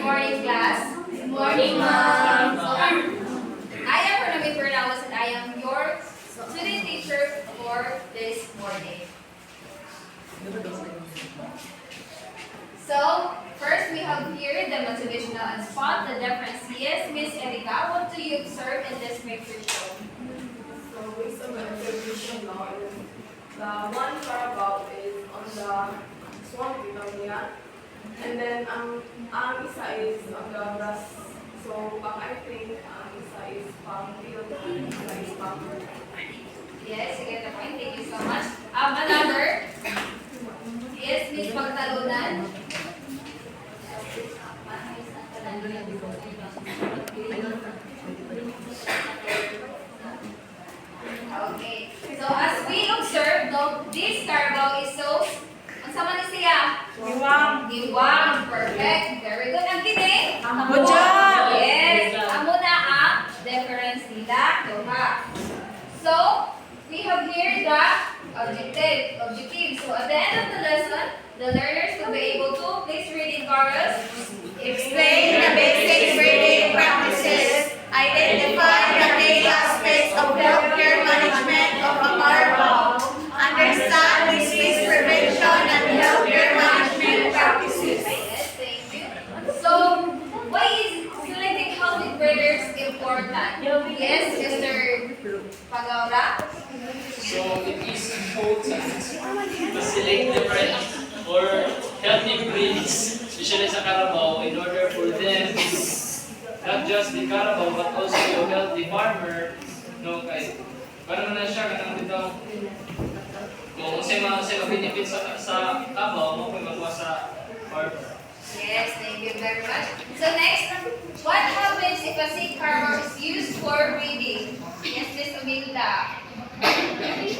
morning, class. Good morning, ma'am. I am Pranamit Bernawas and I am your student teacher for this morning. So, first we have here the motivational and spot the difference. Yes, Miss Erika, what do you observe in this picture show? So based on the observation now, the one Carabao is on the swamp Victoria, and then ang isa is on the grass. So I think ang isa is pang field, ang isa is pang. Yes, you get the point. Thank you so much. Another is Miss Pagtalunan. Okay. So as we observe, this Carabao is so, ang sama ni siya? Diwang. Perfect. Very good. Ang kini? Good job. Yes. Amo na ang difference nila. Duha. So, we have here the objective. So at the end of the lesson, the learners will be able to please read in chorus. Explain the basic reading practices. Identify the main aspects of healthcare management of a Carabao. Understand disease prevention and healthcare management practices. Yes, thank you. So, why is selecting healthy graders important? Yes, Mr. Pagaura? So it is important to select different or healthy breeds, especially sa Carabao, in order for them, not just the Carabao, but also the healthy farmer, no, kay parang na siya kanang dito, kung sa benefits sa Carabao, mo kung magawa sa farmer. Yes, thank you very much. So next, what happens if a sick Carabao is used for breeding? Yes, Ms. Umilda.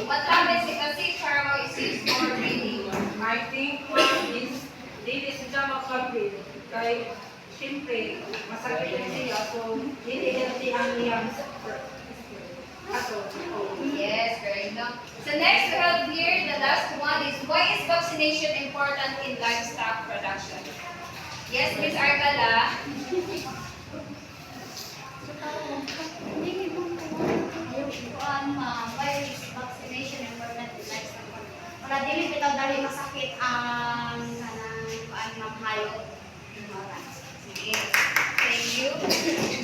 What happens if a sick Carabao is used for breeding? I think is dili siya makapit kay siyempre masakit siya so dili healthy ang iyang ato. Yes, very good. So next we have here, the last one is, why is vaccination important in livestock production? Yes, Ms. Arcala. Why is vaccination important in livestock? Para dili bitaw dali masakit ang mamhayo. Yes, thank you.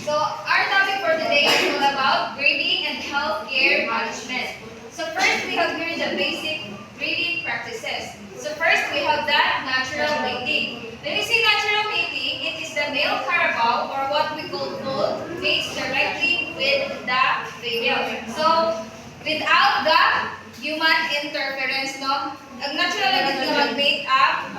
So our topic for today is all about breeding and healthcare management. So first we have here the basic breeding practices. So first we have that natural mating. When we say natural mating, it is the male Carabao or what we call bull mates directly with the female. So without the human interference, no? Ang natural lang na mag-mate ang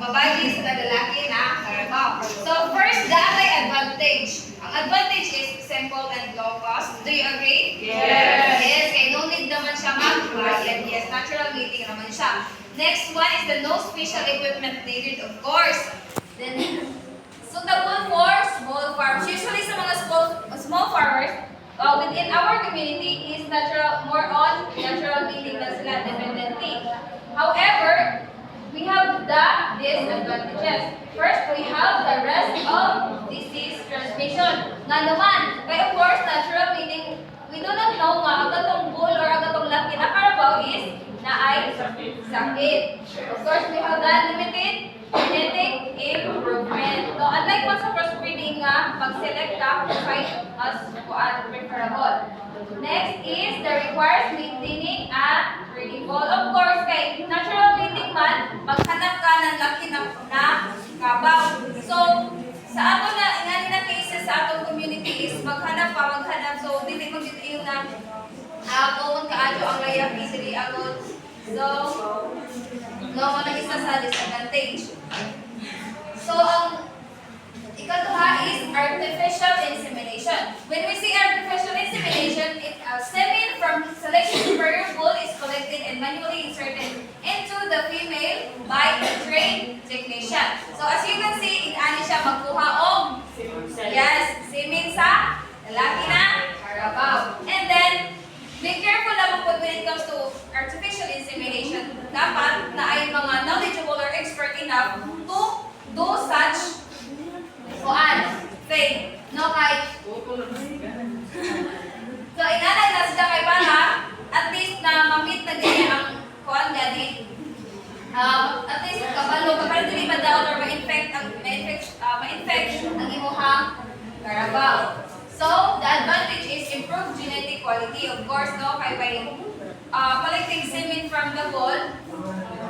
babae sa lalaki na Carabao. So first, that ay advantage. Ang advantage is simple and low cost. Do you agree? Yes. Yes, kaya no need naman siya mag-bayad. Yes, natural mating naman siya. Next one is the no special equipment needed, of course. Then, suitable for small farms. Usually sa mga small farmers, within our community is more on natural mating na sila dependently. However, we have the disadvantages. First, we have the risk of disease transmission. Nga naman, kaya of course, natural mating, we do not know nga agatong bull or agatong laki na Carabao is na ay sakit. Of course, we have that limited genetic improvement. No, unlike pa sa crossbreeding nga, pag-select ka, find as preferable. Next is the requires maintaining a breeding ball. Of course, kay natural mating man, maghanap ka ng laki na Carabao. So, sa ato na ingani na cases sa atong community is maghanap. So, dili mo dito yung na kung kaadyo ang layak easily agad. So, no, wala isa sa disadvantage. So, ang ikaduha is artificial insemination. When we say artificial insemination, semen from selection superior bull is collected and manually inserted into the female by a trained technician. So, as you can see, inaani siya magkuha og semen sa lalaki na Carabao. And then, be careful naman po when it comes to artificial insemination. Dapat na ay mga knowledgeable or expert enough to do na ganyan ang kuan gani. At least kabalo kapag dili ba daw or ma-infect ang imuhang Carabao. So, the advantage is improved genetic quality. Of course, no, kay by collecting semen from the ball,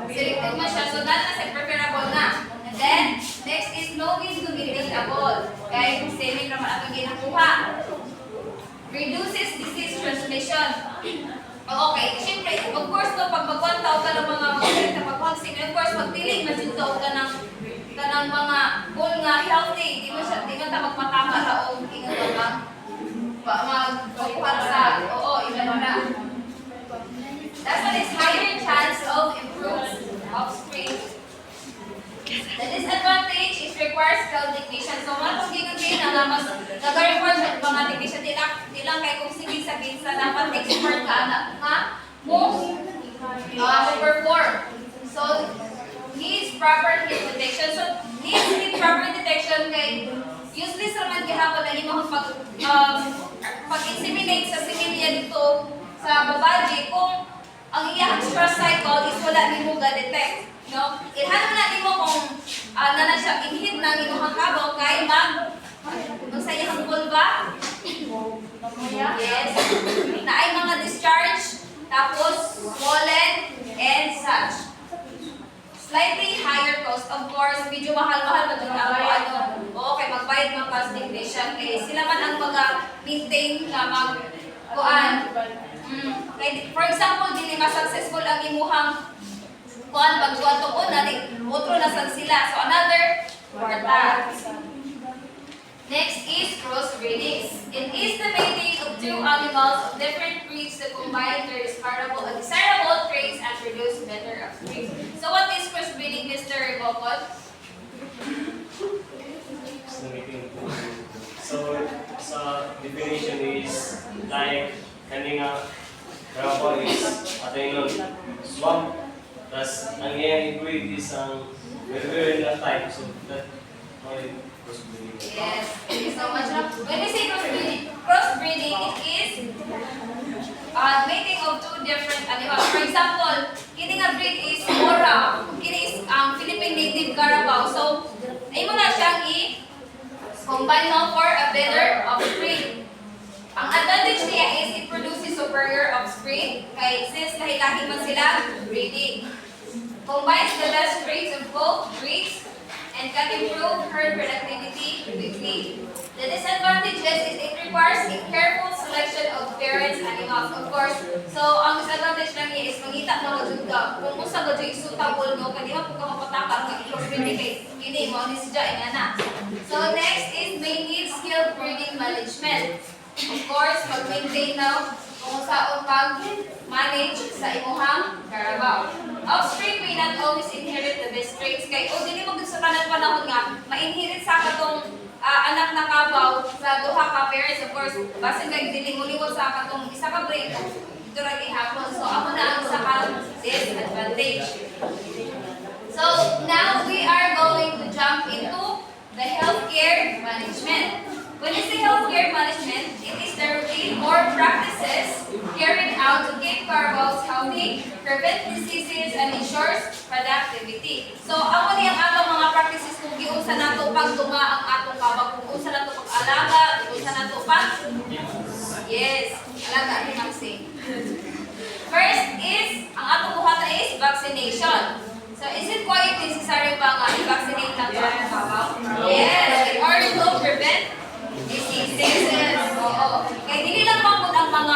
selected mo siya. So, that na preferable na. And then, next is no need to maintain a ball. Kaya semen naman ang ginakuha. Reduces disease transmission. Okay, siyempre, of course, no, pag magkwantaw ka ng mga magaling na mag-vaccine, of course, magpiling, masintaw ka ng mga ball nga healthy, di mo ta magpatama ra o ingat ba magpakuha sa, ilan na. That's what is higher chance of improved offspring. The disadvantage is requires cell technician. So, mga pag-ingat na mas nag-report sa mga technician, di lang kay kung sige sabihin sa dapat expert ka na mo perform. So, needs proper heat detection. So, needs proper detection kay useless naman gihapon na imong pag-inseminate sa semilya dito sa babaji kung ang iyang stress cycle is wala nimo ga-detect. No? Ilhan na nimo kung na siya inhit ng imong kabaw kay sa iyang vulva. Yes. Na ay mga discharge, tapos swollen and such. Slightly higher cost, of course, medyo mahal-mahal pa doon okay, magbayad mga cost technician, kaya sila man ang mag-maintain na mag-kuan. For example, dili ma-successful ang imuhang kuan pag-kuan tungkol natin, otro na sad sila. So, another kwarta. Next is crossbreeding. It is the mating of two animals of different breeds to combine their desirable traits and produce better offspring. So what is crossbreeding, Mr. Bokot? So, sa definition is like kanina Carabao is atay nun swamp. Tas ang iyang breed is ang very na type. So that crossbreeding. Yes, thank you so much. When we say crossbreeding, it is mating of two different animals. For example, kini nga breed is Mora, kini is Philippine native Carabao. So, ay mo na siyang i-combine mo for a better offspring. Ang advantage niya is it produces superior offspring kay since lahi-lahi man sila breeding. Combines the best traits of both breeds and can improve herd productivity quickly. The disadvantages is it requires a careful selection of parents animals. Of course, so ang disadvantage lang niya is mangita mo gud ka. Kung usa gud yung suitable no, kadi mo ka mapatakar ka i-crossbreed kini mo ni siya ingana. So next is may need skilled breeding management. Of course, mag-maintain na kung saan pag-manage sa imuhang Carabao. Offspring may not always inherit the best traits kay dili mo gud sa tanan panahon nga ma-inherit sa katong anak na kabaw sa duha ka parents. Of course, basin kay dili mo liwat sa katong isa ka breed ito ra gihapon. So amo na ang sa disadvantage. So now we are going to jump into the healthcare management. When you say healthcare management, it is the routine or practices carried out to keep Carabaos healthy, prevent diseases, and ensures productivity. So, amo niyang atong mga practices kung giunsa nato pagtuma ang atong kabag, kung unsa nato pag-alaga, kung unsa nato pag yes, alaga ni Maxine. First is ang atong buhatan is vaccination. So, is it quite necessary ba nga i-vaccinate ang atong kabag? Yes, in order to prevent diseases. Oo. Kaya dili lang mangod ang mga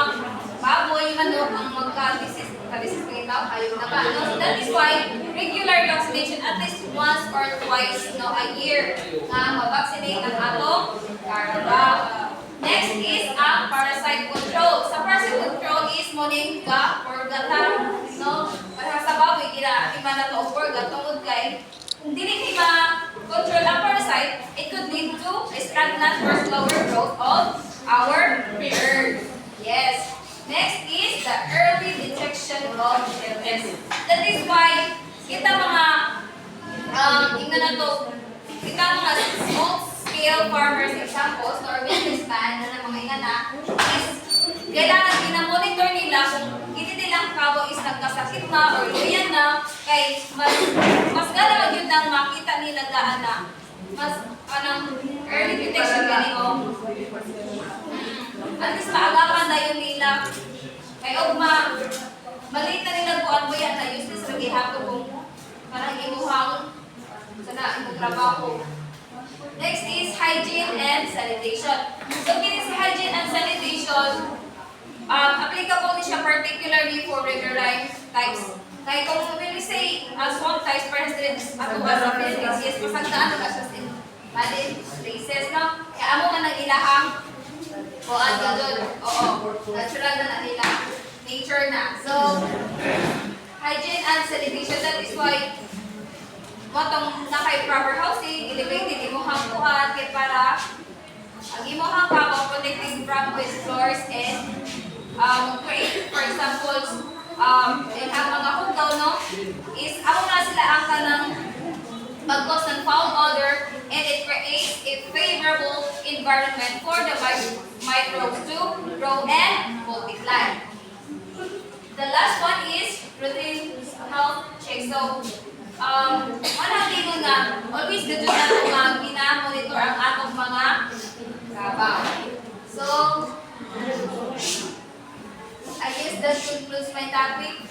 baboy, manok, ang magka-disease itaw, ayaw na ba? No? So that is why regular vaccination at least once or twice a year na mabaksinate ang atong Carabao. Next is ang parasite control. Sa parasite control is morning ga or gata, no? Para sa baboy, kina na to or gatungod kay kung dili kay ma-control ang parasite, it could lead to a stagnant or slower growth of our herd. Yes. Next is the early detection of illness. That is why kita mga ingnan na to, kita mga small scale farmers examples or businessman na mga ingana is kailangan ginamonitor nila kung hindi nilang kabo is nagkasakit na or luyan na, kay mas gana yun nang makita nila daan na mas early detection gani o. At least maagapan na yun nila. Kay maliit na nila buwan mo yan na useless na gihapon kung parang imuhang sana imong trabaho. Next is hygiene and sanitation. So kini sa hygiene and sanitation, applicable ni siya particularly for regular life types. Kaya kung when we say swamp types, for instance, ato ba sa Philippines, yes, pasagdaan na siya sa valid places, no? Kaya amo man ang ilahang buwan doon. Oo, natural na nila. Nature na. So, hygiene and sanitation, that is why matong nakay proper housing, elevated imuhang buhat, kaya para ang imuhang kabo protecting from wet floors and create, for example, ang mga hugaw, no, is amo na sila ang kanang mag-cause ng foul odor, and it creates a favorable environment for the microbes to grow and multiply. The last one is routine health check. So, manang mo nga, always dito na ito nga gina-monitor ang atong mga kabaw. So, I guess that concludes my topic.